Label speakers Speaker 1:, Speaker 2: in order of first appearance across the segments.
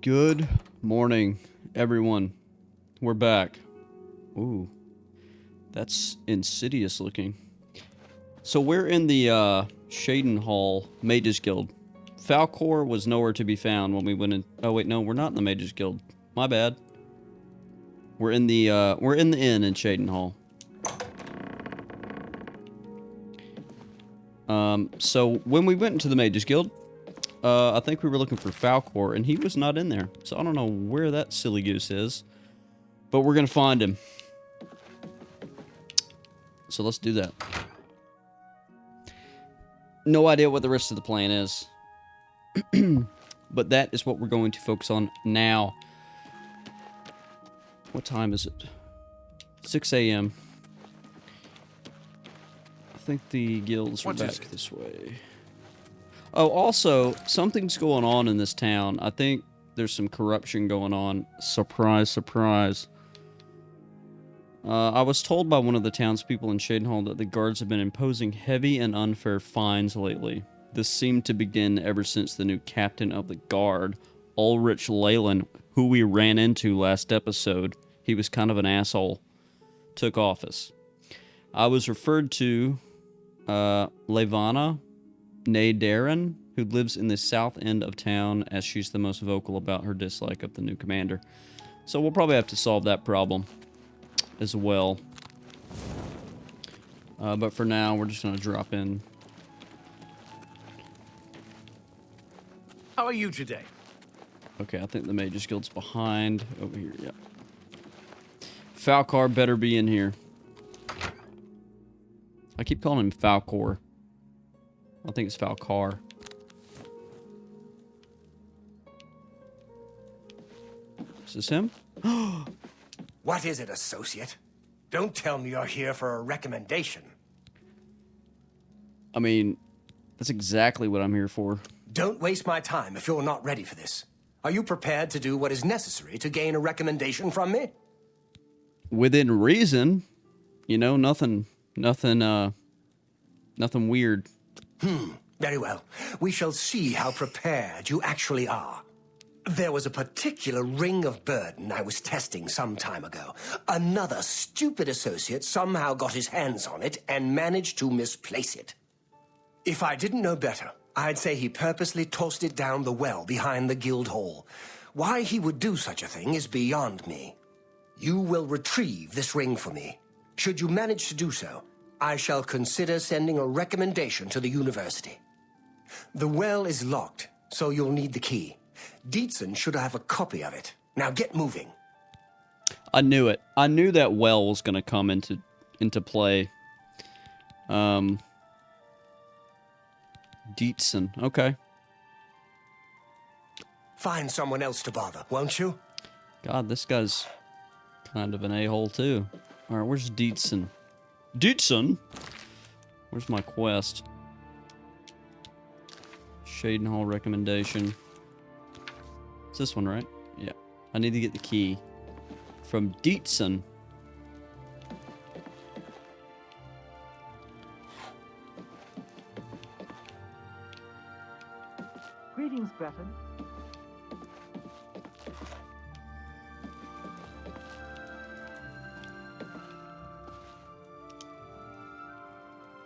Speaker 1: Good morning, everyone. We're back. Ooh, that's insidious looking. So we're in the Shaden Hall Mages Guild. Falcor was nowhere to be found when we went in. Oh wait, no, we're not in the Mages Guild. My bad. We're in the inn in Shaden Hall. So when we went into the Mages Guild, I think we were looking for Falcor, and he was not in there. So I don't know where that silly goose is. But we're going to find him. So let's do that. No idea what the rest of the plan is. But that is what we're going to focus on now. What time is it? 6 a.m. I think the guilds are back this way. Oh, also, something's going on in this town. I think there's some corruption going on. Surprise, surprise. I was told by one of the townspeople in Shadenhall that the guards have been imposing heavy and unfair fines lately. This seemed to begin ever since the new captain of the guard, Ulrich Leyland, who we ran into last episode, he was kind of an asshole, took office. I was referred to Levana Nadaren, who lives in the south end of town, as she's the most vocal about her dislike of the new commander. So we'll probably have to solve that problem as well. But for now, we're just going to drop in.
Speaker 2: How are you today?
Speaker 1: Okay, I think the Mages Guild's behind over here, yeah. Falcar better be in here. I keep calling him Falcor. I think it's Falcar. Is this him?
Speaker 3: What is it, associate? Don't tell me you're here for a recommendation.
Speaker 1: I mean, that's exactly what I'm here for.
Speaker 3: Don't waste my time if you're not ready for this. Are you prepared to do what is necessary to gain a recommendation from me?
Speaker 1: Within reason. You know, nothing weird.
Speaker 3: Very well. We shall see how prepared you actually are. There was a particular ring of burden I was testing some time ago. Another stupid associate somehow got his hands on it and managed to misplace it. If I didn't know better, I'd say he purposely tossed it down the well behind the guild hall. Why he would do such a thing is beyond me. You will retrieve this ring for me. Should you manage to do so, I shall consider sending a recommendation to the university. The well is locked, so you'll need the key. Dietzen should have a copy of it. Now get moving.
Speaker 1: I knew it. I knew that well was going to come into play. Dietzen. Okay.
Speaker 3: Find someone else to bother, won't you?
Speaker 1: God, this guy's kind of an a-hole too. All right, where's Dietzen? Dietzen? Where's my quest? Shadenhall recommendation. It's this one, right? Yeah. I need to get the key from Dietzen.
Speaker 2: Greetings, Breton.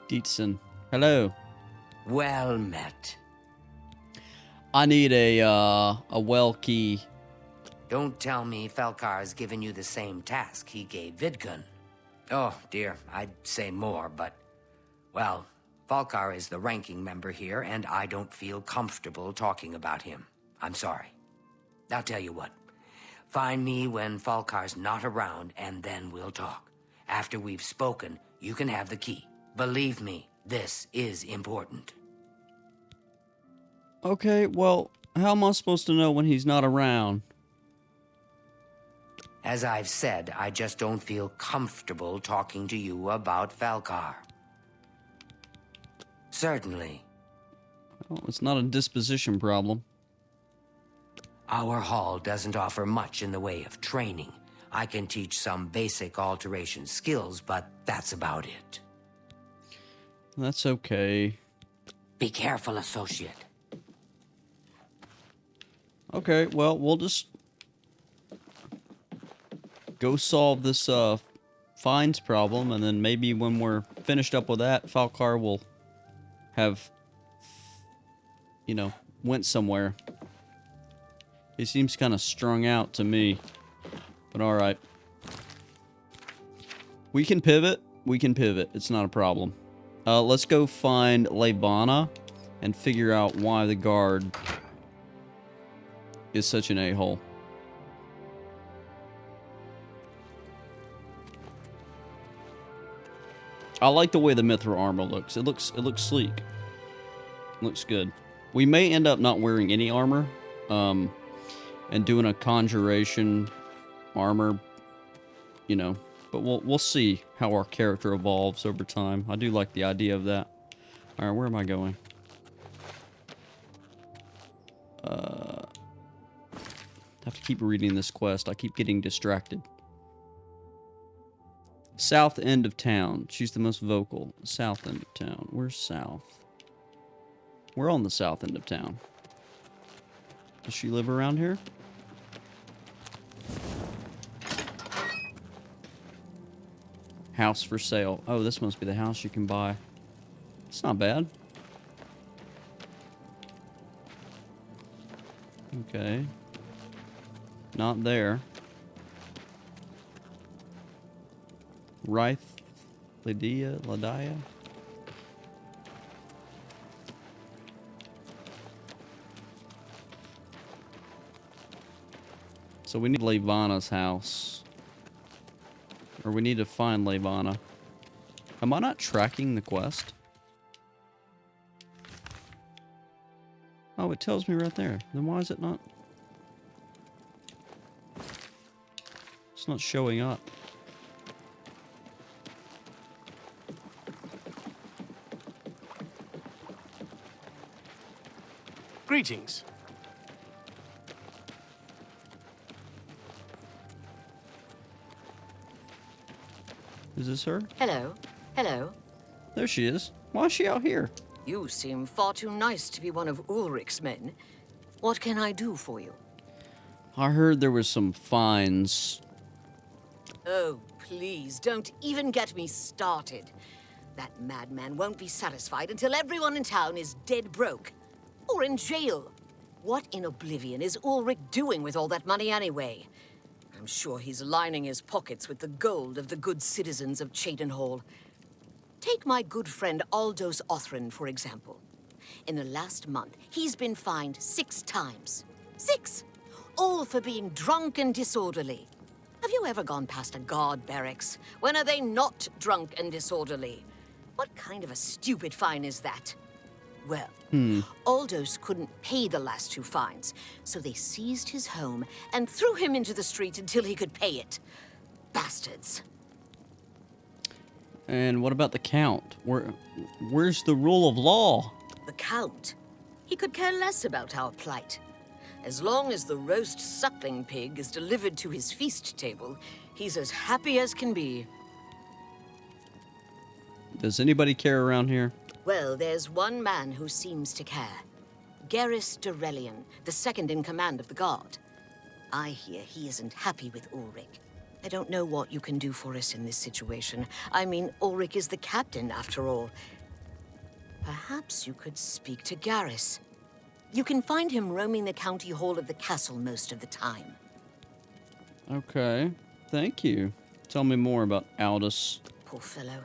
Speaker 1: Dietzen. Hello.
Speaker 4: Well met.
Speaker 1: I need a well key.
Speaker 4: Don't tell me Falcar's given you the same task he gave Vidkun. Oh, dear, I'd say more, but... Well, Falcar is the ranking member here, and I don't feel comfortable talking about him. I'm sorry. I'll tell you what. Find me when Falcar's not around, and then we'll talk. After we've spoken, you can have the key. Believe me, this is important.
Speaker 1: Okay, well, how am I supposed to know when he's not around?
Speaker 4: As I've said, I just don't feel comfortable talking to you about Falcar. Certainly.
Speaker 1: Well, it's not a disposition problem.
Speaker 4: Our hall doesn't offer much in the way of training. I can teach some basic alteration skills, but that's about it.
Speaker 1: That's okay.
Speaker 4: Be careful, associate.
Speaker 1: Okay, well, we'll just go solve this fines problem, and then maybe when we're finished up with that, Falcar will have, you know, went somewhere. He seems kind of strung out to me, but alright. We can pivot. We can pivot. It's not a problem. Let's go find Levana and figure out why the guard is such an a-hole. I like the way the Mithril armor looks. It looks sleek. Looks good. We may end up not wearing any armor, and doing a conjuration armor, you know. But we'll see how our character evolves over time. I do like the idea of that. All right, where am I going? I have to keep reading this quest. I keep getting distracted. South end of town. She's the most vocal. South end of town. Where's south? We're on the south end of town. Does she live around here? House for sale. Oh, this must be the house you can buy. It's not bad. Okay. Not there. Ryth, Lydia. So we need Levana's house. Or we need to find Levana. Am I not tracking the quest? Oh, it tells me right there. Then why is it not? It's not showing up.
Speaker 2: Greetings.
Speaker 1: Is this her?
Speaker 5: Hello. Hello.
Speaker 1: There she is. Why is she out here?
Speaker 5: You seem far too nice to be one of Ulrich's men. What can I do for you?
Speaker 1: I heard there was some fines.
Speaker 5: Oh, please, don't even get me started. That madman won't be satisfied until everyone in town is dead broke. Or in jail. What in Oblivion is Ulrich doing with all that money anyway? I'm sure he's lining his pockets with the gold of the good citizens of Cheydinhall. Take my good friend Aldous Othran, for example. In the last month, he's been fined 6 times. 6! All for being drunk and disorderly. Have you ever gone past a guard barracks? When are they not drunk and disorderly? What kind of a stupid fine is that? Well, Aldous couldn't pay the last 2 fines, so they seized his home and threw him into the street until he could pay it. Bastards.
Speaker 1: And what about the Count? Where's the rule of law?
Speaker 5: The Count? He could care less about our plight. As long as the roast suckling pig is delivered to his feast table, he's as happy as can be.
Speaker 1: Does anybody care around here?
Speaker 5: Well, there's one man who seems to care. Garrus Durelian, the second in command of the guard. I hear he isn't happy with Ulrich. I don't know what you can do for us in this situation. I mean, Ulrich is the captain, after all. Perhaps you could speak to Garrus. You can find him roaming the county hall of the castle most of the time.
Speaker 1: Okay, thank you. Tell me more about Aldous.
Speaker 5: Poor fellow.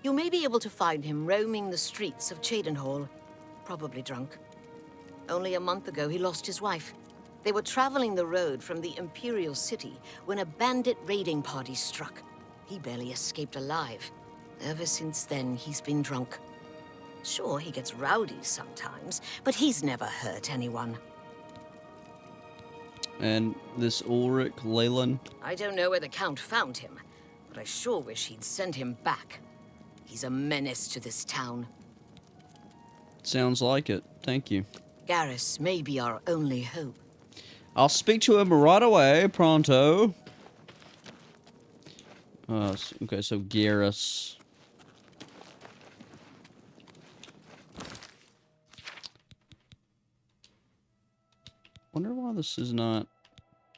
Speaker 5: You may be able to find him roaming the streets of Cheydinhall, probably drunk. Only a month ago, he lost his wife. They were traveling the road from the Imperial City when a bandit raiding party struck. He barely escaped alive. Ever since then, he's been drunk. Sure, he gets rowdy sometimes, but he's never hurt anyone.
Speaker 1: And this Ulrich Leyland?
Speaker 5: I don't know where the Count found him, but I sure wish he'd send him back. He's a menace to this town.
Speaker 1: Sounds like it. Thank you.
Speaker 5: Garrus may be our only hope.
Speaker 1: I'll speak to him right away, pronto. Okay, so Garrus. Wonder why this is not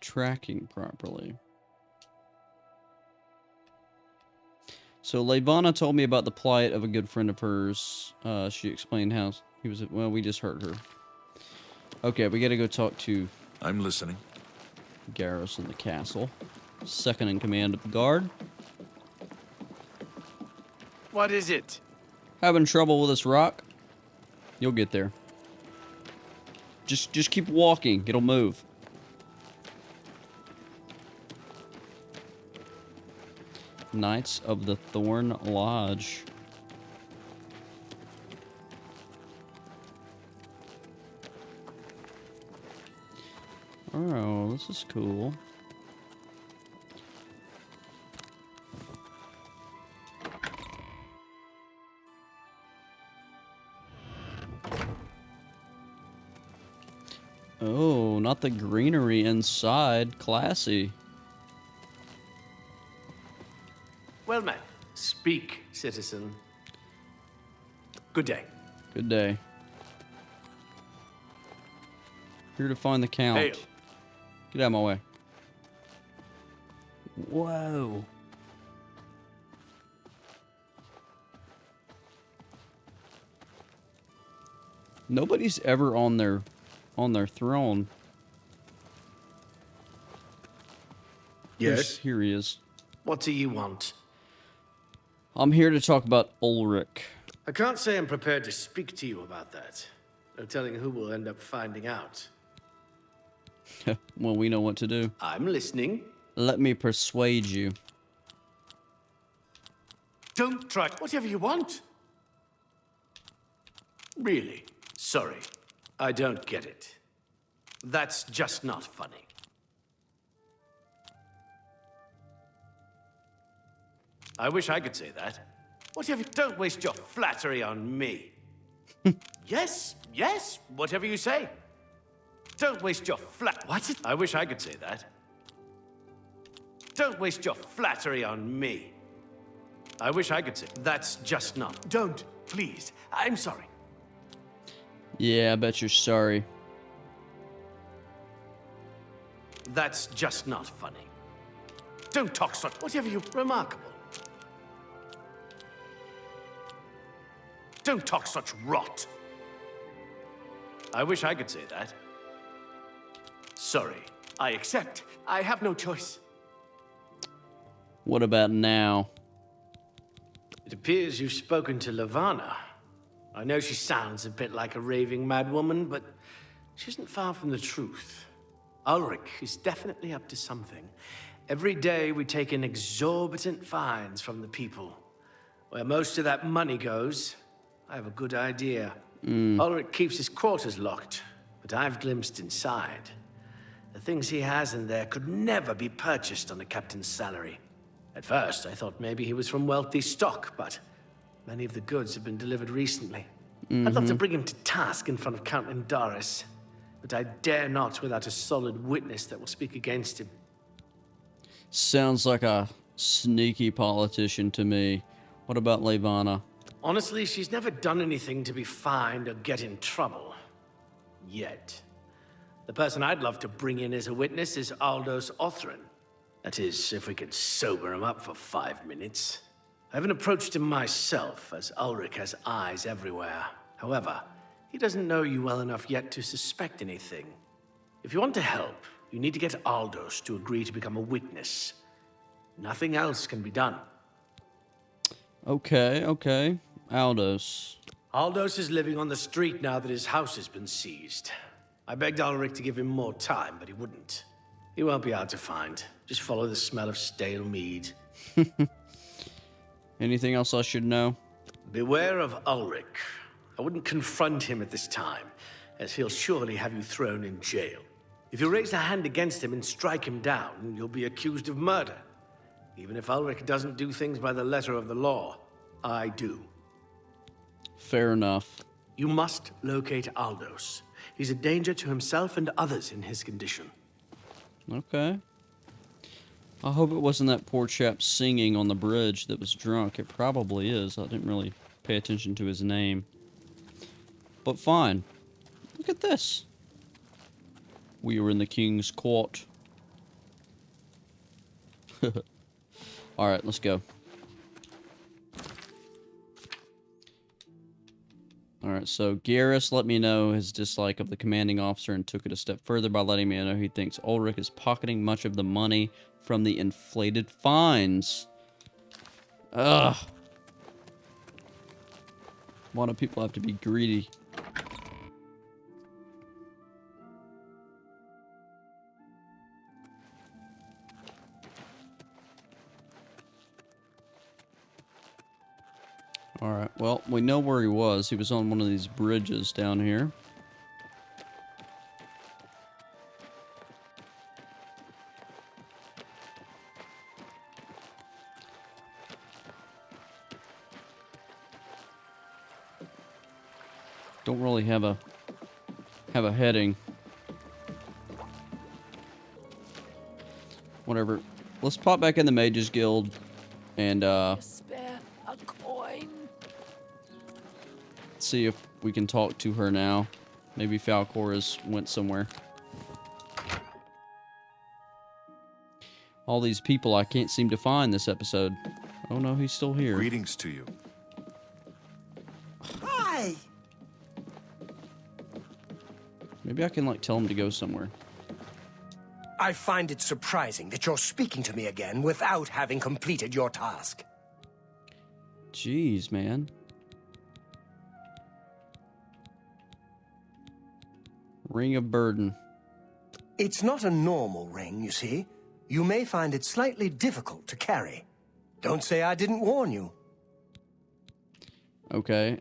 Speaker 1: tracking properly. So Levana told me about the plight of a good friend of hers. She explained how he was. Well, we just heard her. Okay, we gotta go talk to
Speaker 6: I'm listening.
Speaker 1: Garrus in the castle. Second in command of the guard.
Speaker 2: What is it?
Speaker 1: Having trouble with this rock? You'll get there. Just keep walking. It'll move. Knights of the Thorn Lodge. Oh, this is cool. Oh, not the greenery inside. Classy.
Speaker 2: Well met. Speak, citizen. Good day.
Speaker 1: Good day. Here to find the Count.
Speaker 2: Hail.
Speaker 1: Get out of my way. Whoa. Nobody's ever on their throne.
Speaker 2: Yes?
Speaker 1: Here he is.
Speaker 2: What do you want?
Speaker 1: I'm here to talk about Ulrich.
Speaker 2: I can't say I'm prepared to speak to you about that. No telling who will end up finding out.
Speaker 1: Well, we know what to do.
Speaker 2: I'm listening.
Speaker 1: Let me persuade you.
Speaker 2: Don't try. Whatever you want. Really? Sorry. I don't get it. That's just not funny. I wish I could say that. Whatever. Don't waste your flattery on me. Yes, yes, whatever you say. Don't waste your What? I wish I could say that. Don't waste your flattery on me. I wish I could say. That's just not. Don't, please. I'm sorry.
Speaker 1: Yeah, I bet you're sorry.
Speaker 2: That's just not funny. Don't talk such. Whatever you. Remarkable. Don't talk such rot. I wish I could say that. Sorry. I accept. I have no choice.
Speaker 1: What about now?
Speaker 2: It appears you've spoken to Levana. I know she sounds a bit like a raving madwoman, but she isn't far from the truth. Ulrich is definitely up to something. Every day we take in exorbitant fines from the people. Where most of that money goes, I have a good idea. Ulrich keeps his quarters locked, but I've glimpsed inside. The things he has in there could never be purchased on a captain's salary. At first, I thought maybe he was from wealthy stock, but many of the goods have been delivered recently. I'd love to bring him to task in front of Count Indaris, but I dare not without a solid witness that will speak against him.
Speaker 1: Sounds like a sneaky politician to me. What about Levana?
Speaker 2: Honestly, she's never done anything to be fined or get in trouble. Yet. The person I'd love to bring in as a witness is Aldous Othrin. That is, if we could sober him up for 5 minutes. I haven't approached him myself, as Ulrich has eyes everywhere. However, he doesn't know you well enough yet to suspect anything. If you want to help, you need to get Aldous to agree to become a witness. Nothing else can be done.
Speaker 1: Okay. Aldous.
Speaker 2: Aldous is living on the street now that his house has been seized. I begged Ulrich to give him more time, but he wouldn't. He won't be hard to find. Just follow the smell of stale mead.
Speaker 1: Anything else I should know?
Speaker 2: Beware of Ulrich. I wouldn't confront him at this time, as he'll surely have you thrown in jail. If you raise a hand against him and strike him down, you'll be accused of murder. Even if Ulrich doesn't do things by the letter of the law, I do.
Speaker 1: Fair enough.
Speaker 2: You must locate Aldous. He's a danger to himself and others in his condition.
Speaker 1: Okay. I hope it wasn't that poor chap singing on the bridge that was drunk. It probably is. I didn't really pay attention to his name. But fine. Look at this. We were in the king's court. Alright, let's go. Alright, so Garrus let me know his dislike of the commanding officer and took it a step further by letting me know he thinks Ulrich is pocketing much of the money from the inflated fines. Ugh. Why do people have to be greedy? Alright, well, we know where he was. He was on one of these bridges down here. Don't really have a heading. Whatever. Let's pop back in the Mages Guild and
Speaker 6: Spare a coin.
Speaker 1: see if we can talk to her now. Maybe Falcor has went somewhere. All these people I can't seem to find this episode. Oh no, he's still here.
Speaker 7: Greetings to you.
Speaker 3: Hi!
Speaker 1: Maybe I can like tell him to go somewhere.
Speaker 3: I find it surprising that you're speaking to me again without having completed your task.
Speaker 1: Jeez, man. Ring of Burden.
Speaker 3: It's not a normal ring, you see. You may find it slightly difficult to carry. Don't say I didn't warn you.
Speaker 1: Okay,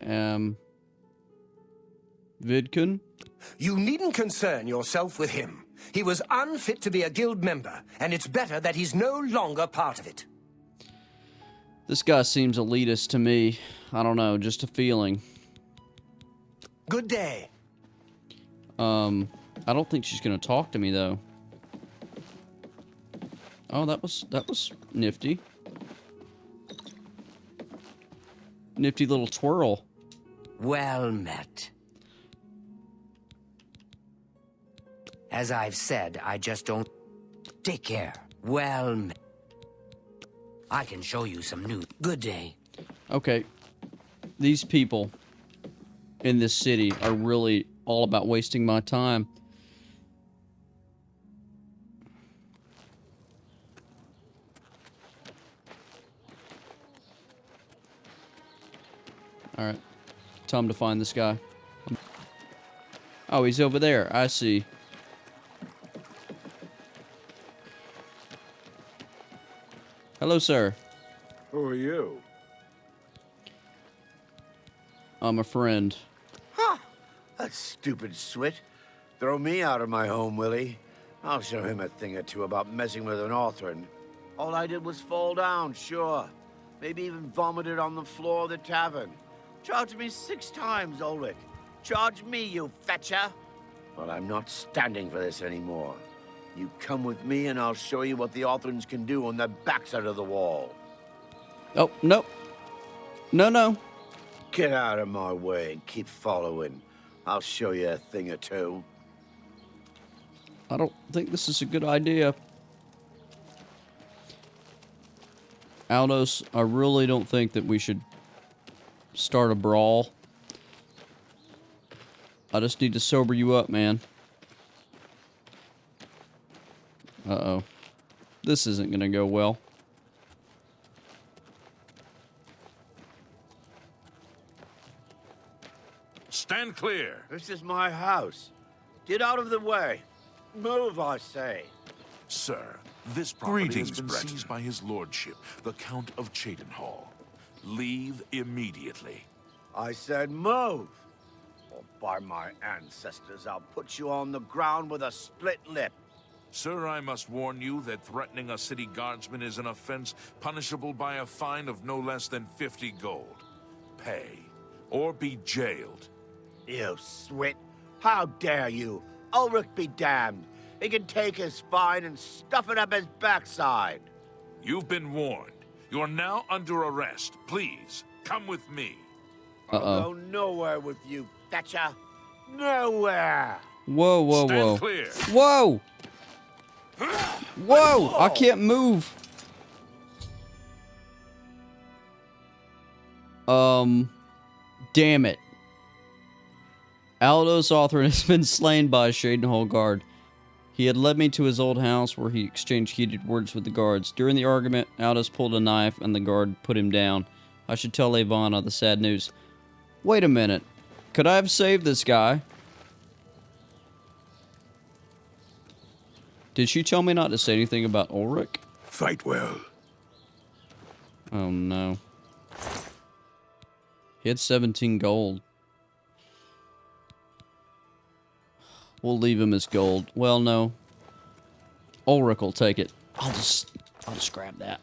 Speaker 1: Vidkun?
Speaker 3: You needn't concern yourself with him. He was unfit to be a guild member, and it's better that he's no longer part of it.
Speaker 1: This guy seems elitist to me. I don't know, just a feeling.
Speaker 3: Good day.
Speaker 1: I don't think she's gonna talk to me though. Oh, that was nifty. Nifty little twirl.
Speaker 4: Well met. As I've said, I just don't... Take care. Well met. I can show you some new... Good day.
Speaker 1: Okay. These people in this city are really all about wasting my time. Alright. Time to find this guy. Oh, he's over there. I see. Hello, sir.
Speaker 8: Who are you?
Speaker 1: I'm a friend.
Speaker 8: That stupid swit. Throw me out of my home, will he? I'll show him a thing or two about messing with an Orthran. All I did was fall down, sure. Maybe even vomited on the floor of the tavern. Charge me 6 times, Ulrich. Charge me, you fetcher. But I'm not standing for this anymore. You come with me and I'll show you what the Orthrans can do on the backside of the wall.
Speaker 1: Oh, no. No, no.
Speaker 8: Get out of my way and keep following. I'll show you a thing or two.
Speaker 1: I don't think this is a good idea. Aldos, I really don't think that we should start a brawl. I just need to sober you up, man. Uh-oh. This isn't gonna go well.
Speaker 7: Stand clear.
Speaker 8: This is my house. Get out of the way. Move, I say.
Speaker 7: Sir, this property
Speaker 9: Greetings,
Speaker 7: has been
Speaker 9: Breton.
Speaker 7: seized by his lordship, the Count of Cheydinhal. Leave immediately.
Speaker 8: I said move. Or by my ancestors, I'll put you on the ground with a split lip.
Speaker 7: Sir, I must warn you that threatening a city guardsman is an offense punishable by a fine of no less than 50 gold. Pay, or be jailed.
Speaker 8: You swit. How dare you? Ulrich be damned. He can take his fine and stuff it up his backside.
Speaker 7: You've been warned. You're now under arrest. Please, come with me.
Speaker 8: I'll go nowhere with you, Thatcher. Nowhere.
Speaker 1: Whoa, whoa,
Speaker 7: Stand
Speaker 1: whoa.
Speaker 7: clear.
Speaker 1: Whoa! Whoa! I can't move. Damn it. Aldous Arthur has been slain by a Shadenhall guard. He had led me to his old house where he exchanged heated words with the guards. During the argument, Aldous pulled a knife and the guard put him down. I should tell Ivana the sad news. Wait a minute. Could I have saved this guy? Did she tell me not to say anything about Ulrich?
Speaker 9: Fight well.
Speaker 1: Oh no. He had 17 gold. We'll leave him as gold. Well, no. Ulrich will take it. I'll just grab that.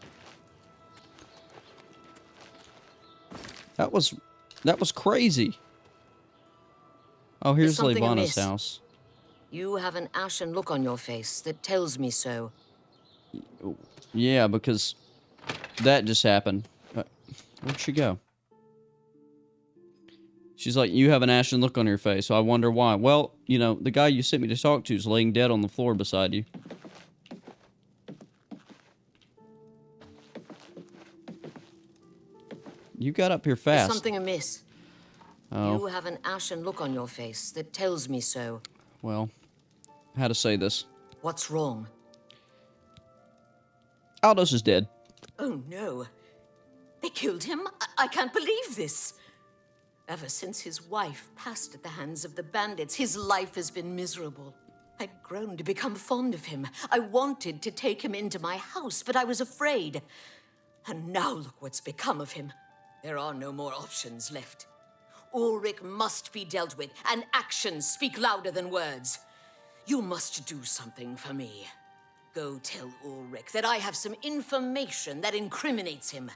Speaker 1: That was crazy. Oh, here's
Speaker 5: There's something
Speaker 1: Levana's
Speaker 5: amiss.
Speaker 1: house.
Speaker 5: You have an ashen look on your face that tells me so.
Speaker 1: Yeah, because that just happened. Where'd she go? She's like, you have an ashen look on your face, so I wonder why. Well, you know, the guy you sent me to talk to is laying dead on the floor beside you. You got up here
Speaker 5: There's
Speaker 1: fast.
Speaker 5: something amiss.
Speaker 1: Oh.
Speaker 5: You have an ashen look on your face that tells me so.
Speaker 1: Well, how to say this?
Speaker 5: What's wrong?
Speaker 1: Aldous is dead.
Speaker 5: Oh no. They killed him? I can't believe this. Ever since his wife passed at the hands of the bandits, his life has been miserable. I'd grown to become fond of him. I wanted to take him into my house, but I was afraid. And now look what's become of him. There are no more options left. Ulrich must be dealt with, and actions speak louder than words. You must do something for me. Go tell Ulrich that I have some information that incriminates him.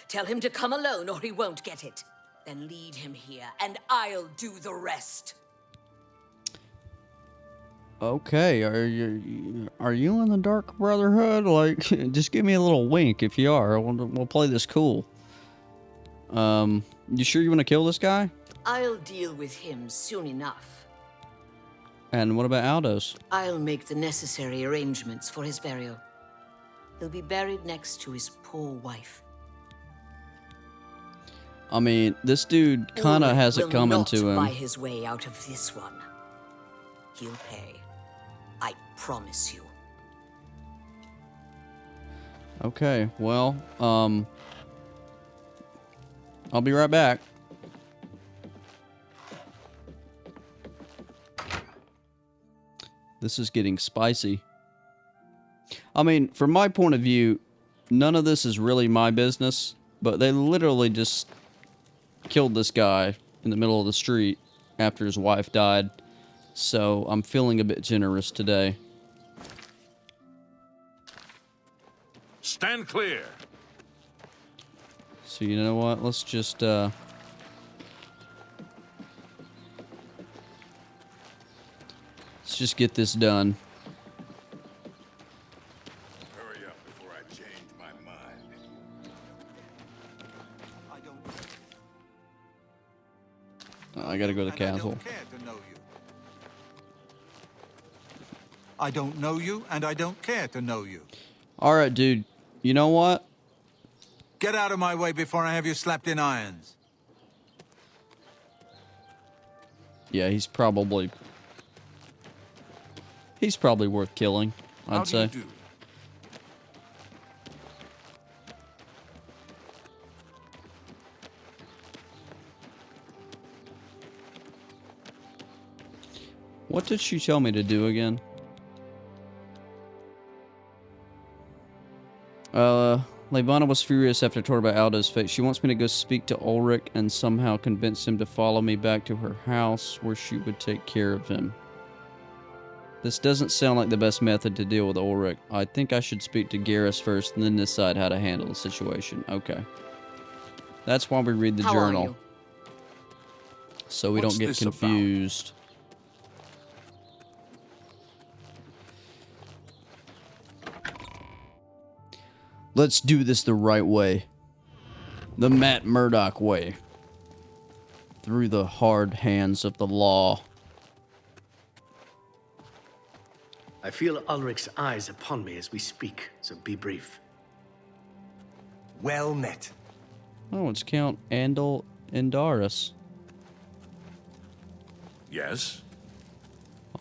Speaker 5: Tell him to come alone or he won't get it. Then lead him here, and I'll do the rest.
Speaker 1: Okay, are you in the Dark Brotherhood? Like, just give me a little wink if you are. We'll play this cool. You sure you want to kill this guy?
Speaker 5: I'll deal with him soon enough.
Speaker 1: And what about Aldous?
Speaker 5: I'll make the necessary arrangements for his burial. He'll be buried next to his poor wife.
Speaker 1: I mean, this dude kind of
Speaker 5: Ulrich
Speaker 1: has it
Speaker 5: will
Speaker 1: coming
Speaker 5: not
Speaker 1: to him.
Speaker 5: buy his way out of this one. He'll pay. I promise you.
Speaker 1: Okay, well, I'll be right back. This is getting spicy. I mean, from my point of view, none of this is really my business, but they literally just killed this guy in the middle of the street after his wife died. So I'm feeling a bit generous today.
Speaker 7: Stand clear.
Speaker 1: So you know what? Let's just get this done.
Speaker 9: Hurry up before I change my mind.
Speaker 1: I gotta go to
Speaker 10: And
Speaker 1: castle.
Speaker 10: I don't care to know you. I don't know you, and I don't care to know you.
Speaker 1: Alright, dude. You know what?
Speaker 10: Get out of my way before I have you slapped in irons.
Speaker 1: Yeah, he's probably worth killing,
Speaker 7: How
Speaker 1: I'd
Speaker 7: do
Speaker 1: say.
Speaker 7: you do?
Speaker 1: What did she tell me to do again? Levana was furious after told about Aldo's fate. She wants me to go speak to Ulrich and somehow convince him to follow me back to her house where she would take care of him. This doesn't sound like the best method to deal with Ulrich. I think I should speak to Garrus first and then decide how to handle the situation. Okay. That's why we read the
Speaker 5: How are
Speaker 1: journal.
Speaker 5: you?
Speaker 1: So we
Speaker 7: What's
Speaker 1: don't get
Speaker 7: this about?
Speaker 1: confused. Let's do this the right way. The Matt Murdock way. Through the hard hands of the law.
Speaker 2: I feel Ulrich's eyes upon me as we speak, so be brief.
Speaker 3: Well met.
Speaker 1: Oh, it's Count Andal Indaris.
Speaker 7: Yes?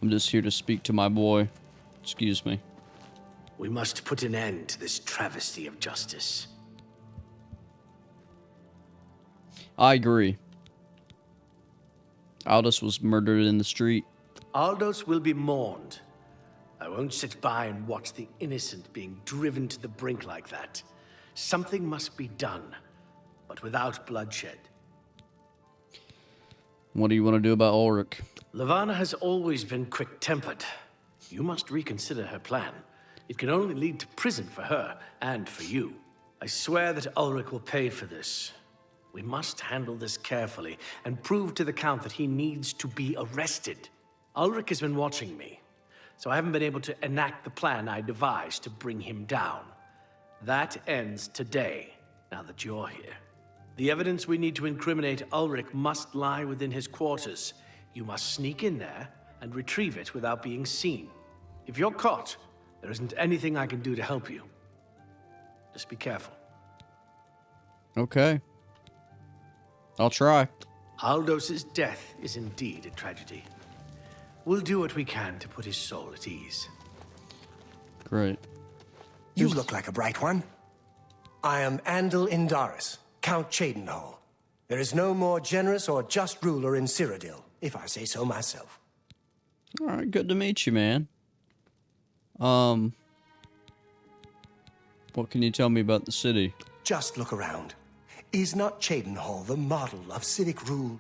Speaker 1: I'm just here to speak to my boy. Excuse me.
Speaker 2: We must put an end to this travesty of justice.
Speaker 1: I agree. Aldous was murdered in the street.
Speaker 2: Aldous will be mourned. I won't sit by and watch the innocent being driven to the brink like that. Something must be done, but without bloodshed.
Speaker 1: What do you want to do about Ulrich?
Speaker 2: Levana has always been quick-tempered. You must reconsider her plan. It can only lead to prison for her and for you. I swear that Ulrich will pay for this. We must handle this carefully and prove to the Count that he needs to be arrested. Ulrich has been watching me, so I haven't been able to enact the plan I devised to bring him down. That ends today, now that you're here. The evidence we need to incriminate Ulrich must lie within his quarters. You must sneak in there and retrieve it without being seen. If you're caught, there isn't anything I can do to help you. Just be careful.
Speaker 1: Okay. I'll try.
Speaker 2: Aldos's death is indeed a tragedy. We'll do what we can to put his soul at ease.
Speaker 1: Great.
Speaker 3: You look like a bright one. I am Andal Indaris, Count Cheydinhal. There is no more generous or just ruler in Cyrodiil, if I say so myself.
Speaker 1: All right, good to meet you, man. What can you tell me about the city?
Speaker 3: Just look around. Is not Cheydinhal the model of civic rule?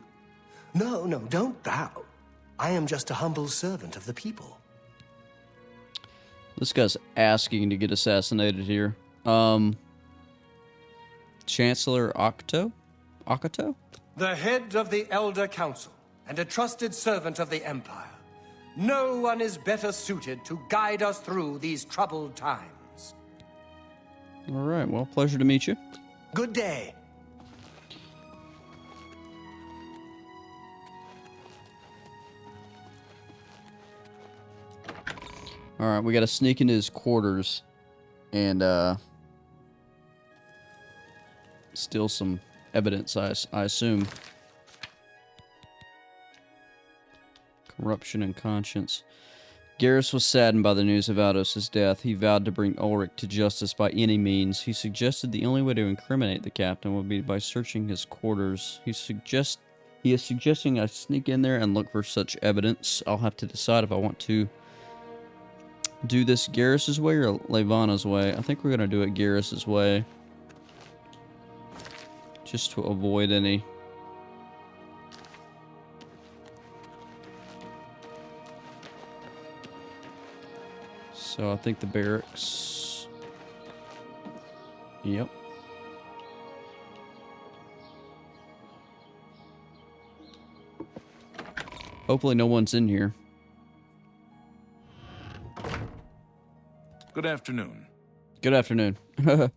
Speaker 3: No, don't bow. I am just a humble servant of the people.
Speaker 1: This guy's asking to get assassinated here. Chancellor Akato? Akato?
Speaker 3: The head of the Elder Council and a trusted servant of the Empire. No one is better suited to guide us through these troubled times.
Speaker 1: All right, well, pleasure to meet you.
Speaker 3: Good day.
Speaker 1: All right, we got to sneak into his quarters and steal some evidence, I assume. Corruption and conscience. Garrus was saddened by the news of Aldos's death. He vowed to bring Ulrich to justice by any means. He suggested the only way to incriminate the captain would be by searching his quarters. He is suggesting I sneak in there and look for such evidence. I'll have to decide if I want to do this Garrus's way or Levana's way. I think we're going to do it Garrus's way. Just to avoid any... So I think the barracks... Yep. Hopefully no one's in here.
Speaker 7: Good afternoon.
Speaker 1: Good afternoon. Gotta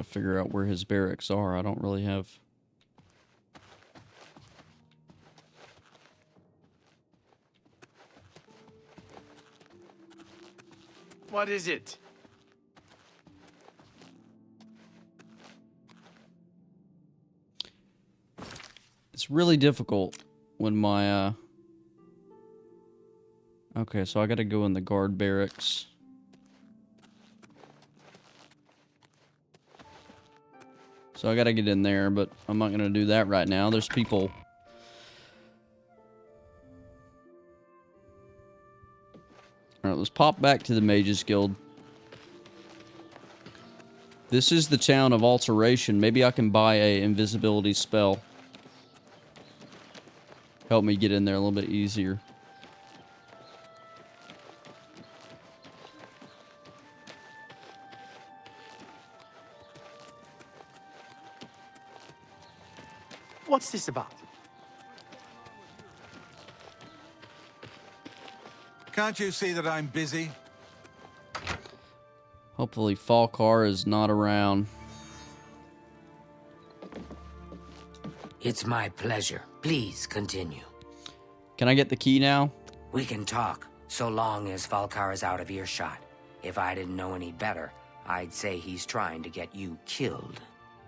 Speaker 1: figure out where his barracks are. I don't really have...
Speaker 2: What is it?
Speaker 1: It's really difficult when my, Okay, so I gotta go in the guard barracks. So I gotta get in there, but I'm not gonna do that right now. There's people... Alright, let's pop back to the Mages Guild. This is the town of Alteration. Maybe I can buy a invisibility spell. Help me get in there a little bit easier.
Speaker 2: What's this about?
Speaker 10: Can't you see that I'm busy?
Speaker 1: Hopefully Falkar is not around.
Speaker 4: It's my pleasure. Please continue.
Speaker 1: Can I get the key now?
Speaker 4: We can talk, so long as Falcar is out of earshot. If I didn't know any better, I'd say he's trying to get you killed.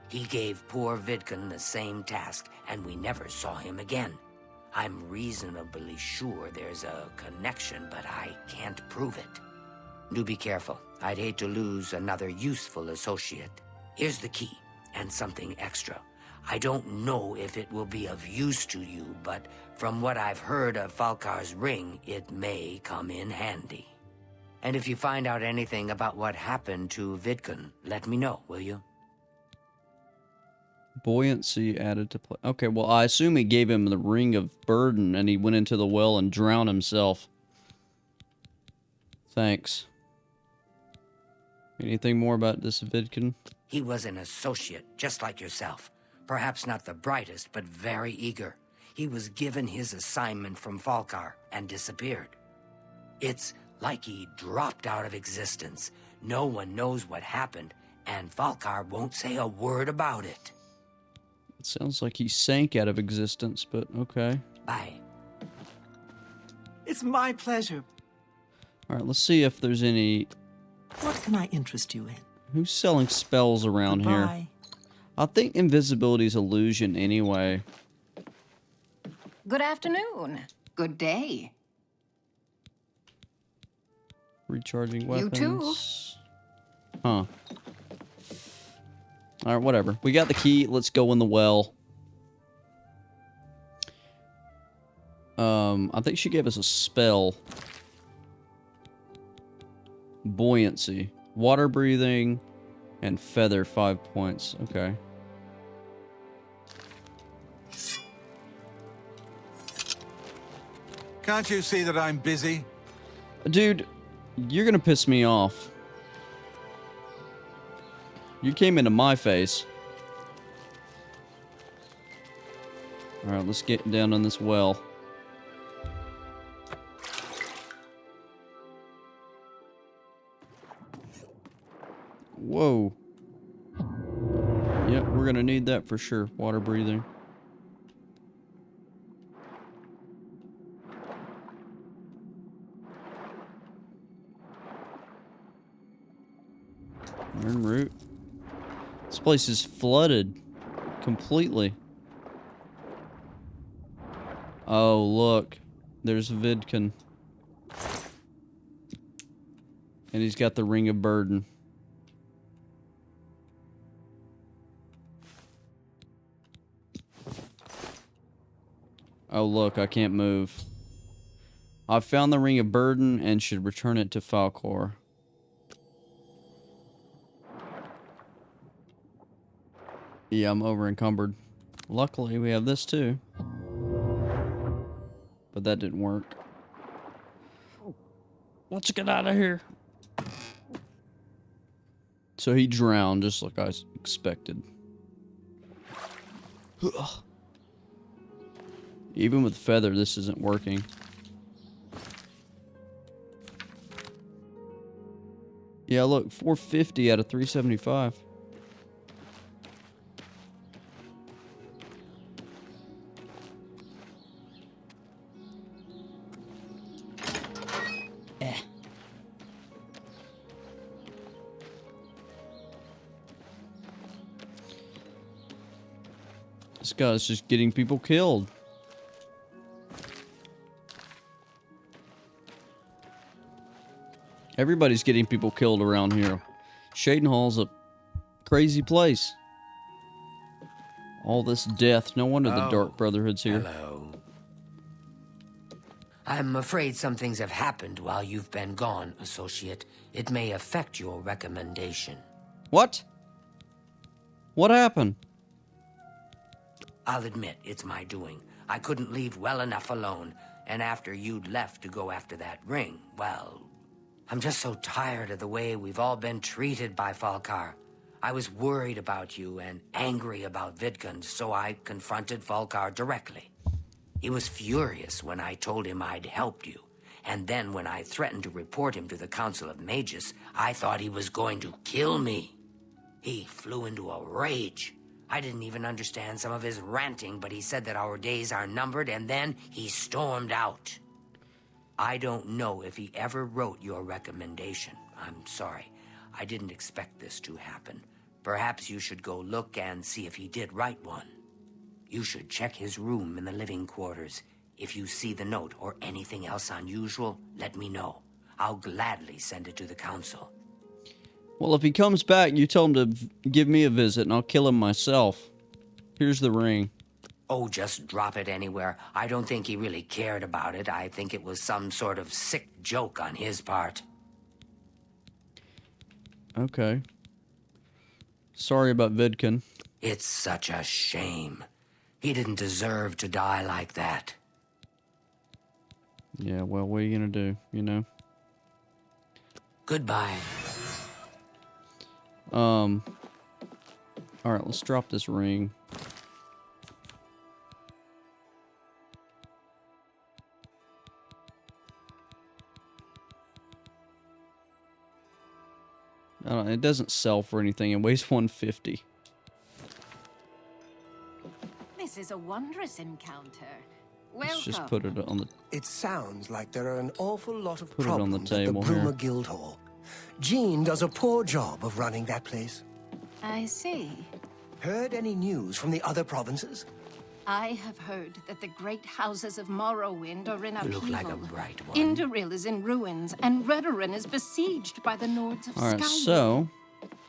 Speaker 4: He gave poor Vidkun the same task, and we never saw him again. I'm reasonably sure there's a connection, but I can't prove it. Do be careful. I'd hate to lose another useful associate. Here's the key, and something extra. I don't know if it will be of use to you, but from what I've heard of Falcar's ring, it may come in handy. And if you find out anything about what happened to Vidkun, let me know, will you?
Speaker 1: Buoyancy added to play. Okay, well, I assume he gave him the Ring of Burden and he went into the well and drowned himself. Thanks. Anything more about this Vidkun?
Speaker 4: He was an associate, just like yourself. Perhaps not the brightest, but very eager. He was given his assignment from Falcar and disappeared. It's like he dropped out of existence. No one knows what happened, and Falcar won't say a word about it.
Speaker 1: It sounds like he sank out of existence, but okay.
Speaker 4: Bye.
Speaker 11: It's my pleasure.
Speaker 1: Alright, let's see if there's any...
Speaker 11: What can I interest you in?
Speaker 1: Who's selling spells around
Speaker 11: Goodbye.
Speaker 1: here? I think invisibility is illusion anyway.
Speaker 12: Good afternoon. Good day.
Speaker 1: Recharging weapons.
Speaker 12: You too.
Speaker 1: Huh. Alright, whatever. We got the key. Let's go in the well. I think she gave us a spell. Buoyancy. Water breathing. And feather, 5 points. Okay.
Speaker 10: Can't you see that I'm busy?
Speaker 1: Dude, you're gonna piss me off. You came into my face. Alright, let's get down on this well. Whoa. Yep, we're gonna need that for sure. Water breathing. Iron root. This place is flooded completely. Oh, look. There's Vidkun. And he's got the Ring of Burden. Oh, look, I can't move. I found the Ring of Burden and should return it to Falcor. Yeah, I'm over encumbered. Luckily, we have this too. But that didn't work. Let's get out of here. So he drowned just like I expected. Even with feather, this isn't working. Yeah, look, 450 out of 375. This guy's just getting people killed. Everybody's getting people killed around here. Shadenhall's a crazy place. All this death. No wonder the Dark Brotherhood's here.
Speaker 4: Hello. I'm afraid some things have happened while you've been gone, Associate. It may affect your recommendation.
Speaker 1: What? What happened?
Speaker 4: I'll admit, it's my doing. I couldn't leave well enough alone, and after you'd left to go after that ring, well... I'm just so tired of the way we've all been treated by Falcar. I was worried about you and angry about Vidkun, so I confronted Falcar directly. He was furious when I told him I'd helped you, and then when I threatened to report him to the Council of Mages, I thought he was going to kill me. He flew into a rage. I didn't even understand some of his ranting, but he said that our days are numbered, and then he stormed out. I don't know if he ever wrote your recommendation. I'm sorry. I didn't expect this to happen. Perhaps you should go look and see if he did write one. You should check his room in the living quarters. If you see the note or anything else unusual, let me know. I'll gladly send it to the council.
Speaker 1: Well, if he comes back, you tell him to give me a visit, and I'll kill him myself. Here's the ring.
Speaker 4: Oh, just drop it anywhere. I don't think he really cared about it. I think it was some sort of sick joke on his part.
Speaker 1: Okay. Sorry about Vidkun.
Speaker 4: It's such a shame. He didn't deserve to die like that.
Speaker 1: Yeah, well, what are you gonna do, you know?
Speaker 4: Goodbye.
Speaker 1: Alright, let's drop this ring. It doesn't sell for anything. It weighs 150.
Speaker 12: This is a wondrous encounter.
Speaker 1: Let's just put it on the...
Speaker 3: It sounds like there are an awful lot of
Speaker 1: Put it on the
Speaker 3: problems
Speaker 1: table
Speaker 3: at the Bruma
Speaker 1: here.
Speaker 3: Guildhall. Jean does a poor job of running that place.
Speaker 12: I see.
Speaker 3: Heard any news from the other provinces?
Speaker 12: I have heard that the great houses of Morrowind are in
Speaker 4: You
Speaker 12: upheaval.
Speaker 4: look like a bright one.
Speaker 12: Indoril is in ruins, and Redoran is besieged by the Nords of
Speaker 1: Alright,
Speaker 12: Skyrim.
Speaker 1: so...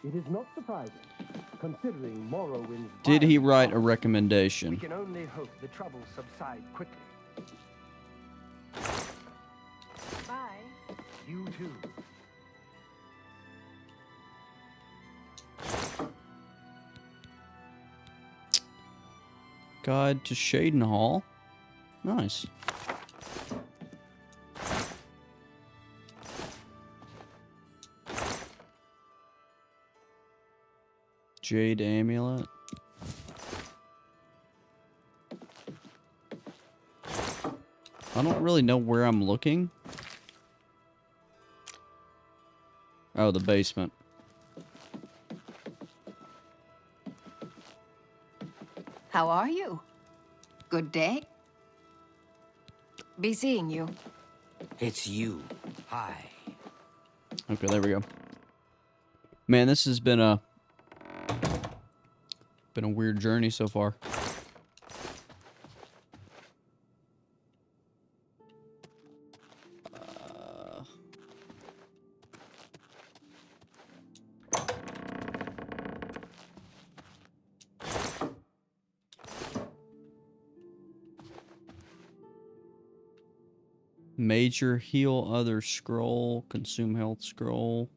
Speaker 3: It is not surprising, considering Morrowind's...
Speaker 1: Did he write a recommendation?
Speaker 3: We can only hope the troubles subside quickly.
Speaker 12: Bye.
Speaker 3: You too.
Speaker 1: Guide to Shadenhall. Nice. Jade Amulet. I don't really know where I'm looking. Oh, the basement.
Speaker 12: How are you? Good day. Be seeing you.
Speaker 4: It's you. Hi.
Speaker 1: Okay, there we go. Man, this has been a weird journey so far. Major heal other scroll, consume health scroll.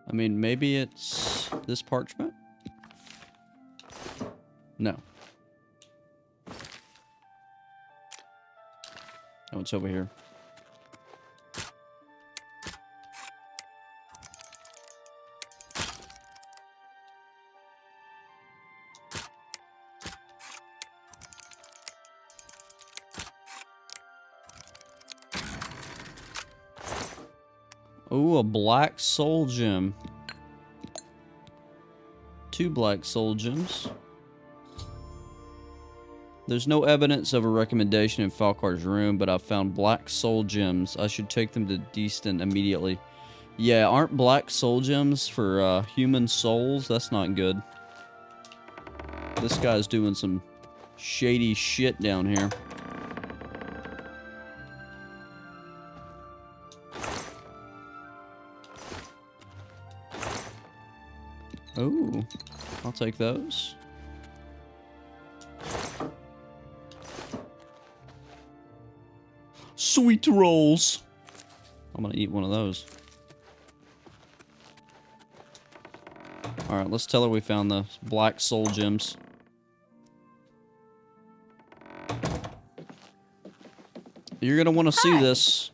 Speaker 1: I mean, maybe it's this parchment? No. Oh, it's over here. Ooh, a black soul gem. 2 black soul gems. There's no evidence of a recommendation in Falcar's room, but I found black soul gems. I should take them to Deaston immediately. Yeah, aren't black soul gems for human souls? That's not good. This guy's doing some shady shit down here. Ooh, I'll take those. Sweet rolls. I'm gonna eat one of those. Alright, let's tell her we found the black soul gems. You're gonna want to see this.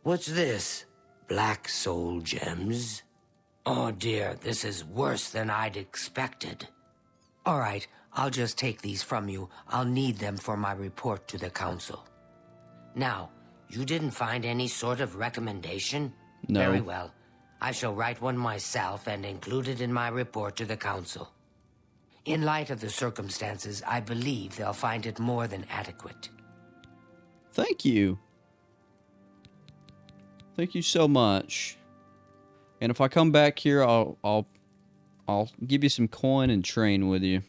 Speaker 4: What's this? Black soul gems? Oh dear, this is worse than I'd expected. All right, I'll just take these from you. I'll need them for my report to the council. Now, you didn't find any sort of recommendation?
Speaker 1: No.
Speaker 4: Very well. I shall write one myself and include it in my report to the council. In light of the circumstances, I believe they'll find it more than adequate.
Speaker 1: Thank you. Thank you so much. And if I come back here, I'll give you some coin and train with you.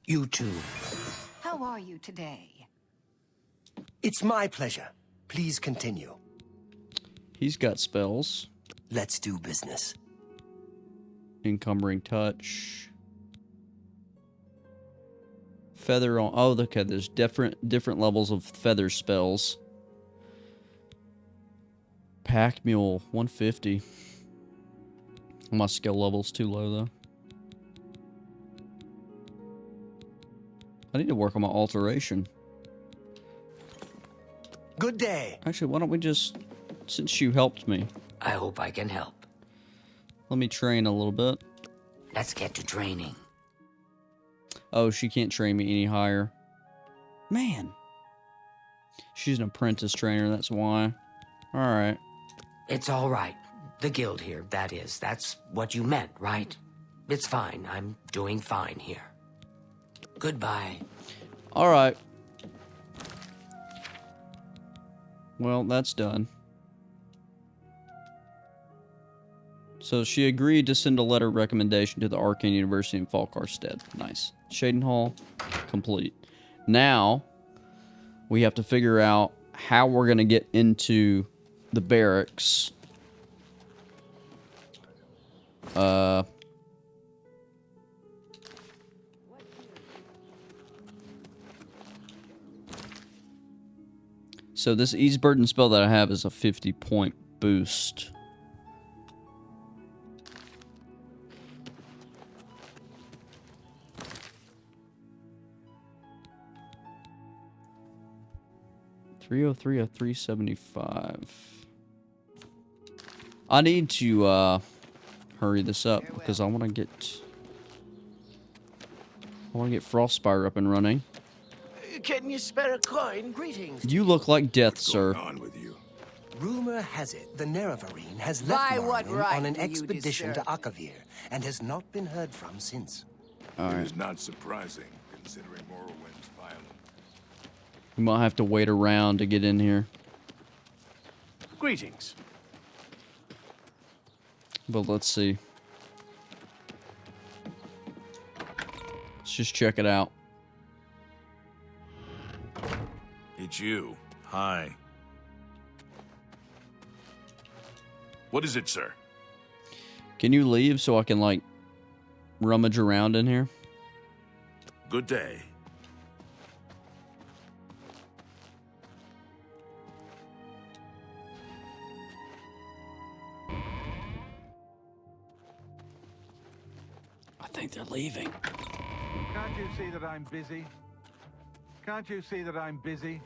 Speaker 4: You too.
Speaker 12: How are you today?
Speaker 3: It's my pleasure. Please continue.
Speaker 1: He's got spells.
Speaker 3: Let's do business.
Speaker 1: Encumbering touch. Feather on. Oh, okay. There's different levels of feather spells. Pack mule 150. My skill level's too low though. I need to work on my alteration.
Speaker 3: Good day.
Speaker 1: Actually, why don't we just, since you helped me,
Speaker 4: I hope I can help.
Speaker 1: let me train a little bit.
Speaker 4: Let's get to training.
Speaker 1: Oh, she can't train me any higher. Man. She's an apprentice trainer, that's why. Alright.
Speaker 4: It's all right. The guild here, that is. That's what you meant, right? It's fine. I'm doing fine here. Goodbye.
Speaker 1: Alright. Well, that's done. So she agreed to send a letter of recommendation to the Arcane University in Falkarstead. Nice. Shadenhall, complete. Now, we have to figure out how we're going to get into the barracks. So this ease burden spell that I have is a 50-point boost. .303 of 375. I need to hurry this up because I want to get Frostspire up and running.
Speaker 2: Can you spare a coin?
Speaker 3: Greetings.
Speaker 1: You look like death, sir.
Speaker 9: On with you.
Speaker 3: Rumor has it the Nerevarine has left
Speaker 6: By what
Speaker 3: Morrowind
Speaker 6: right
Speaker 3: on an
Speaker 6: do you
Speaker 3: expedition to
Speaker 6: disturb
Speaker 3: Akavir and has not been heard from since.
Speaker 9: It is not surprising, considering Morrowind's violence.
Speaker 1: You might have to wait around to get in here.
Speaker 2: Greetings.
Speaker 1: But let's see. Let's just check it out.
Speaker 7: It's you. Hi. What is it, sir?
Speaker 1: Can you leave so I can, like, rummage around in here?
Speaker 7: Good day.
Speaker 1: I think they're leaving.
Speaker 10: Can't you see that I'm busy? Can't you see that I'm busy?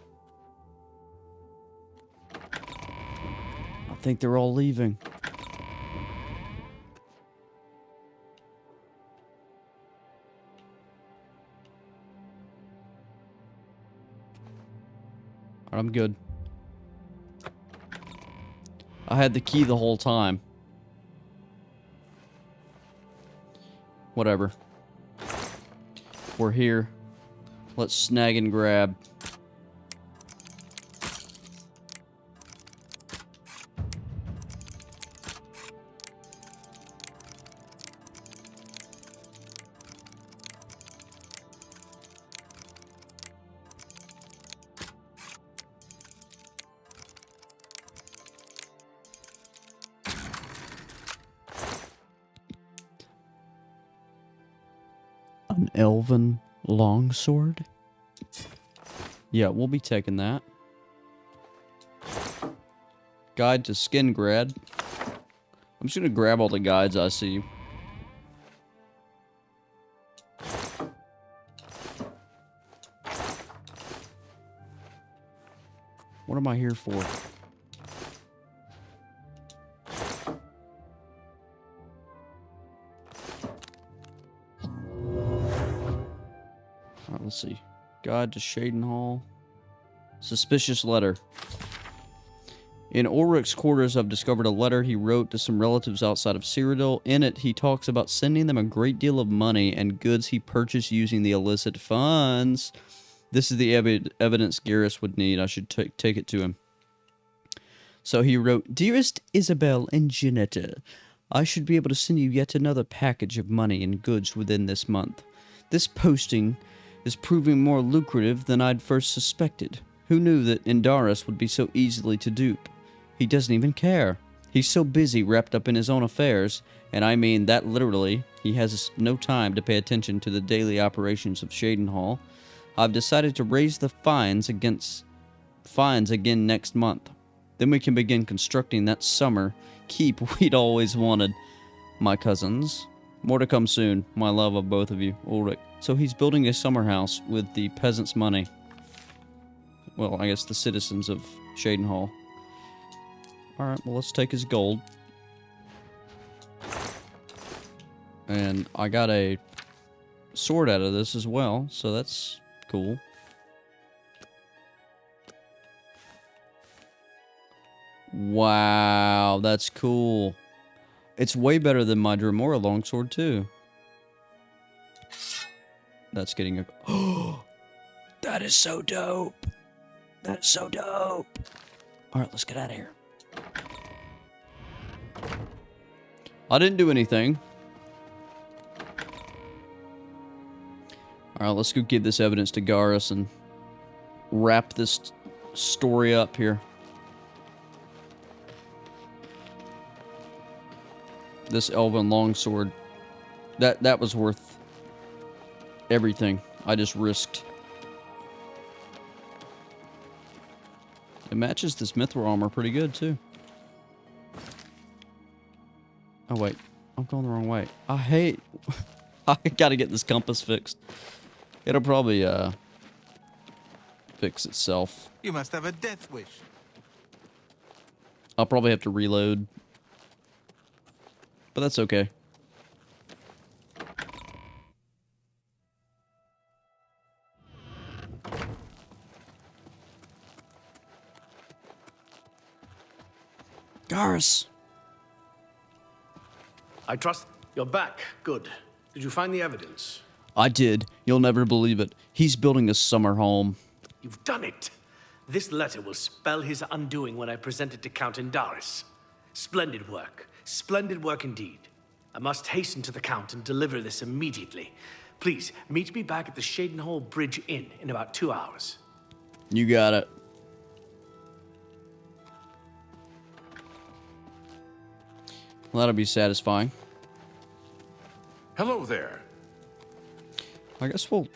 Speaker 1: I think they're all leaving. I'm good. I had the key the whole time. Whatever. We're here. Let's snag and grab. An elven longsword? Yeah, we'll be taking that. Guide to Skingrad. I'm just gonna grab all the guides I see. What am I here for? Alright, let's see. Guide to Shadenhall. Suspicious letter. In Ulrich's quarters, I've discovered a letter he wrote to some relatives outside of Cyrodiil. In it, he talks about sending them a great deal of money and goods he purchased using the illicit funds. This is the evidence Garrus would need. I should take it to him. So he wrote, Dearest Isabel and Janetta, I should be able to send you yet another package of money and goods within this month. This posting is proving more lucrative than I'd first suspected. Who knew that Indaris would be so easily to dupe? He doesn't even care. He's so busy wrapped up in his own affairs, and I mean that literally. He has no time to pay attention to the daily operations of Shadenhall. I've decided to raise the fines again next month. Then we can begin constructing that summer keep we'd always wanted. My cousins. More to come soon. My love of both of you, Ulrich. So he's building a summer house with the peasants' money. Well, I guess the citizens of Shadenhall. Alright, well, let's take his gold. And I got a sword out of this as well, so that's cool. Wow, that's cool. It's way better than my Dremora longsword, too. That's getting a... Oh! That is so dope! That's so dope! Alright, let's get out of here. I didn't do anything. Alright, let's go give this evidence to Garrus and wrap this story up here. This elven longsword. That was worth everything I just risked. It matches this mithril armor pretty good, too. Oh, wait. I'm going the wrong way. I hate... I gotta get this compass fixed. It'll probably, fix itself.
Speaker 10: You must have a death wish.
Speaker 1: I'll probably have to reload. But that's okay. Garrus!
Speaker 2: I trust you're back. Good. Did you find the evidence?
Speaker 1: I did. You'll never believe it. He's building a summer home.
Speaker 2: You've done it. This letter will spell his undoing when I present it to Count Indaris. Splendid work. Splendid work indeed. I must hasten to the Count and deliver this immediately. Please, meet me back at the Shadenhall Bridge Inn in about 2 hours.
Speaker 1: You got it. Well, that'll be satisfying.
Speaker 7: Hello there.
Speaker 1: I guess we'll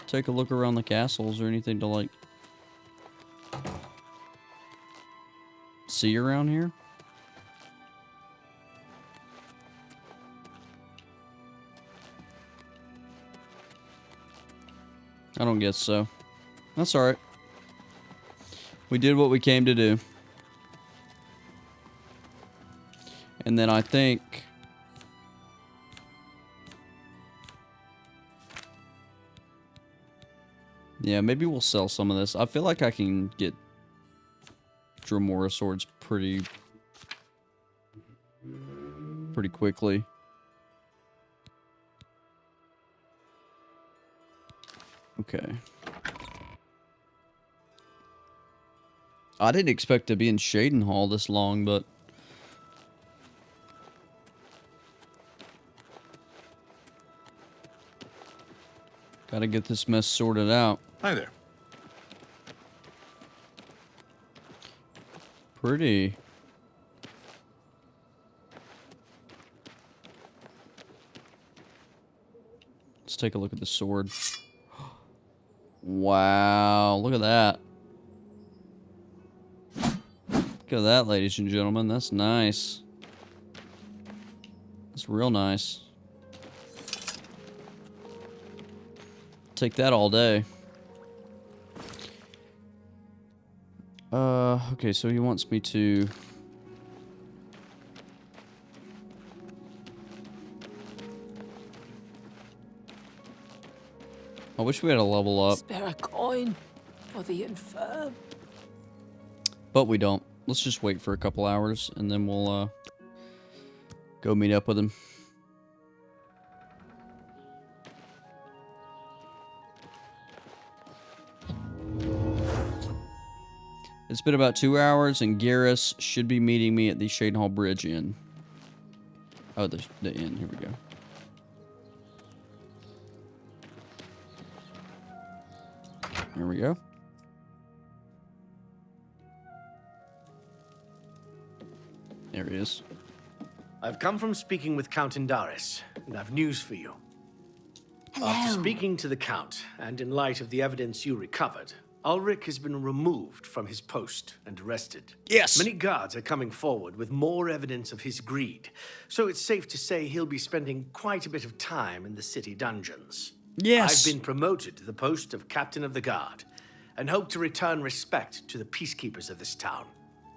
Speaker 1: take a look around the castles or anything to, like, see around here. I don't guess so. That's alright. We did what we came to do. And then I think... yeah, maybe we'll sell some of this. I feel like I can get Dremora swords pretty quickly. Okay. I didn't expect to be in Shadenhall this long, but... gotta get this mess sorted out.
Speaker 7: Hi there.
Speaker 1: Pretty. Let's take a look at the sword. Wow, look at that. Look at that, ladies and gentlemen. That's nice. That's real nice. Take that all day. Okay, so he wants me to... I wish we had a level up,
Speaker 6: Spare a coin for the infirm.
Speaker 1: but we don't. Let's just wait for a couple hours, and then we'll go meet up with him. It's been about 2 hours, and Garrus should be meeting me at the Shadenhall Bridge Inn. Oh, the inn. Here we go. Here we go. There he is.
Speaker 2: I've come from speaking with Count Indaris, and I've news for you. After speaking to the Count, and in light of the evidence you recovered, Ulrich has been removed from his post and arrested.
Speaker 1: Yes!
Speaker 2: Many guards are coming forward with more evidence of his greed, so it's safe to say he'll be spending quite a bit of time in the city dungeons.
Speaker 1: Yes!
Speaker 2: I've been promoted to the post of Captain of the Guard, and hope to return respect to the peacekeepers of this town.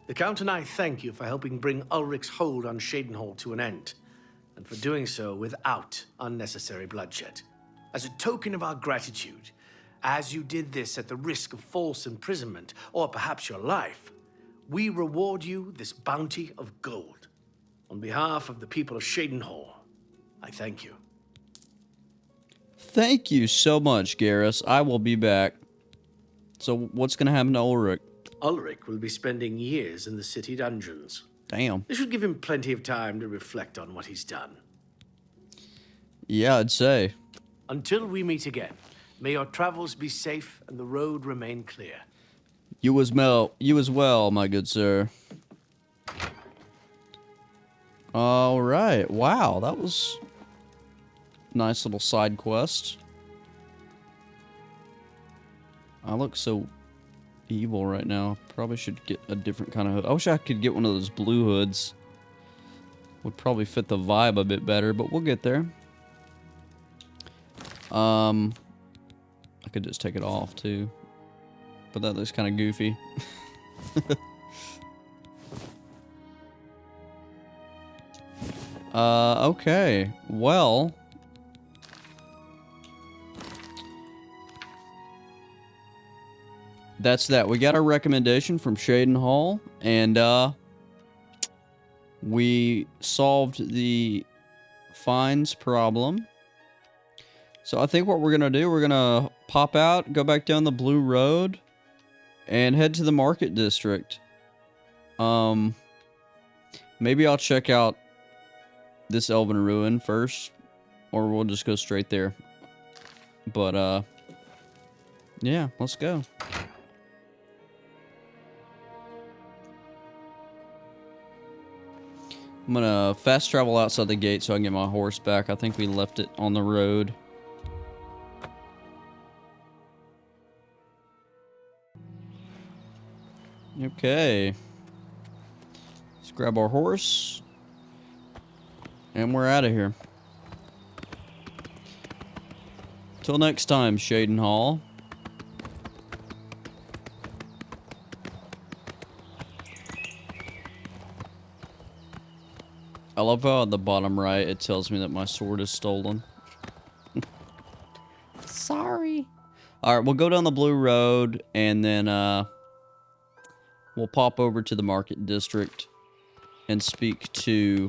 Speaker 2: The Count and I thank you for helping bring Ulrich's hold on Shadenhall to an end, and for doing so without unnecessary bloodshed. As a token of our gratitude, as you did this at the risk of false imprisonment, or perhaps your life, we reward you this bounty of gold. On behalf of the people of Shadenhall, I thank you.
Speaker 1: Thank you so much, Garrus. I will be back. So, what's going to happen to Ulrich?
Speaker 2: Ulrich will be spending years in the city dungeons.
Speaker 1: Damn.
Speaker 2: This should give him plenty of time to reflect on what he's done.
Speaker 1: Yeah, I'd say.
Speaker 2: Until we meet again, may your travels be safe and the road remain clear.
Speaker 1: You as well, my good sir. All right. Wow, that was a nice little side quest. I look so evil right now. Probably should get a different kind of hood. I wish I could get one of those blue hoods. Would probably fit the vibe a bit better, but we'll get there. I could just take it off too, but that looks kind of goofy. Okay, well, that's that. We got our recommendation from Shadenhall, and we solved the fines problem. So I think what we're going to do, we're going to pop out, go back down the Blue Road, and head to the Market District. Maybe I'll check out this Elven Ruin first, or we'll just go straight there. But, yeah, let's go. I'm going to fast travel outside the gate so I can get my horse back. I think we left it on the road. Okay. Let's grab our horse. And we're out of here. Till next time, Shadenhall. I love how at the bottom right it tells me that my sword is stolen. Sorry. Alright, we'll go down the Blue Road and then we'll pop over to the Market District and speak to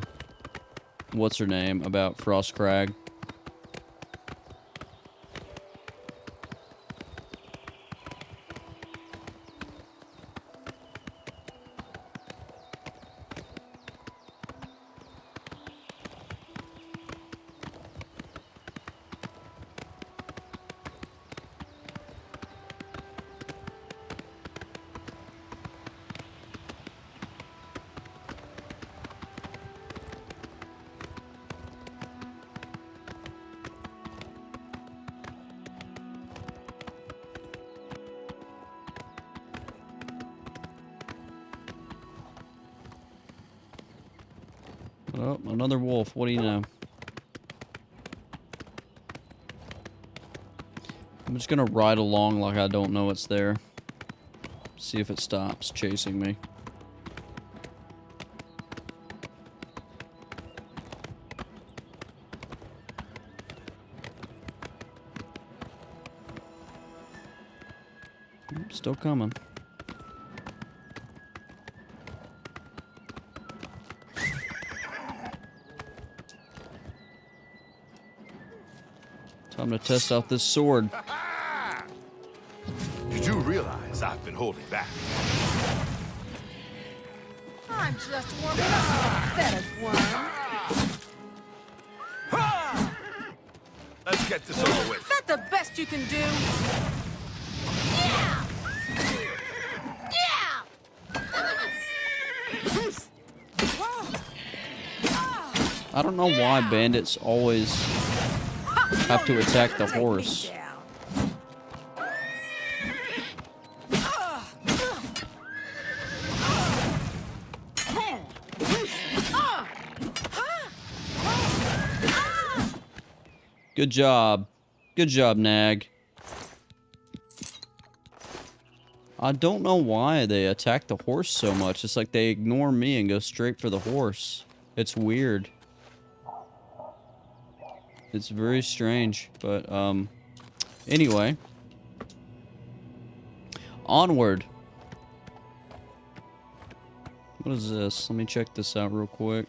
Speaker 1: what's her name about Frostcrag. Oh, another wolf. What do you know? I'm just gonna ride along like I don't know it's there. See if it stops chasing me. Still coming. Time to test out this sword.
Speaker 9: You do realize I've been holding back.
Speaker 6: I'm just warming up, pathetic worm.
Speaker 9: Let's get this over with.
Speaker 6: Is that the best you can do?
Speaker 5: Yeah!
Speaker 1: I don't know why bandits always have to attack the horse. Good job. Good job, Nag. I don't know why they attack the horse so much. It's like they ignore me and go straight for the horse. It's weird. It's very strange, but, anyway. Onward. What is this? Let me check this out real quick.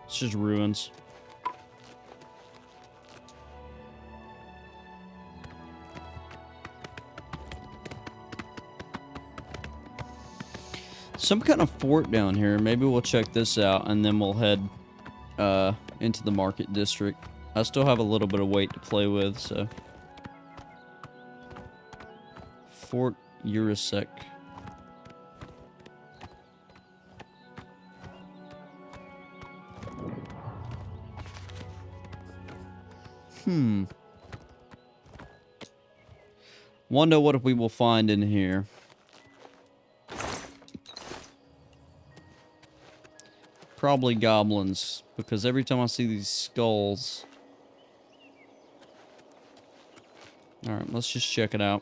Speaker 1: It's just ruins. Some kind of fort down here. Maybe we'll check this out and then we'll head into the market district. I still have a little bit of weight to play with, so. Fort Urasek. Wonder what we will find in here. Probably goblins, because every time I see these skulls. Alright, let's just check it out.